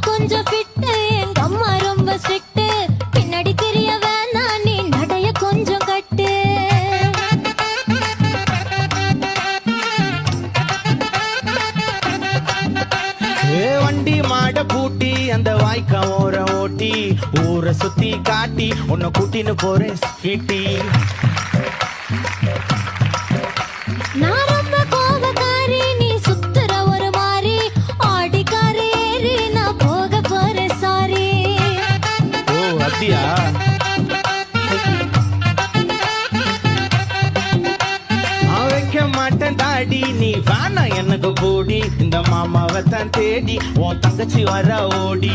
கொஞ்சம் ஃபிட்டு எங்க அம்மா ரொம்ப ஸ்ட்ரிக்ட் பின்னாடி தெரிய வேணாம் நீ நடைய கொஞ்சம் கட்டு வண்டி மாட பூட்டி அந்த வாய்க்கா ஓர ஓட்டி ஊரை சுத்தி காட்டி உன்னை கூட்டின்னு போறேன் ஸ்வீட்டி நான் ரொம்ப கோபக்காரி நீ சுத்துற ஒரு மாதிரி ஆடிக்காரி ஏறி நான் போக போறேன் சாரி ஓ அப்படியா வைக்க மாட்டேன் தாடி நீ வேணா எனக்கு கூடி இந்த மாமாவை தான் தேடி உன் தங்கச்சி வர ஓடி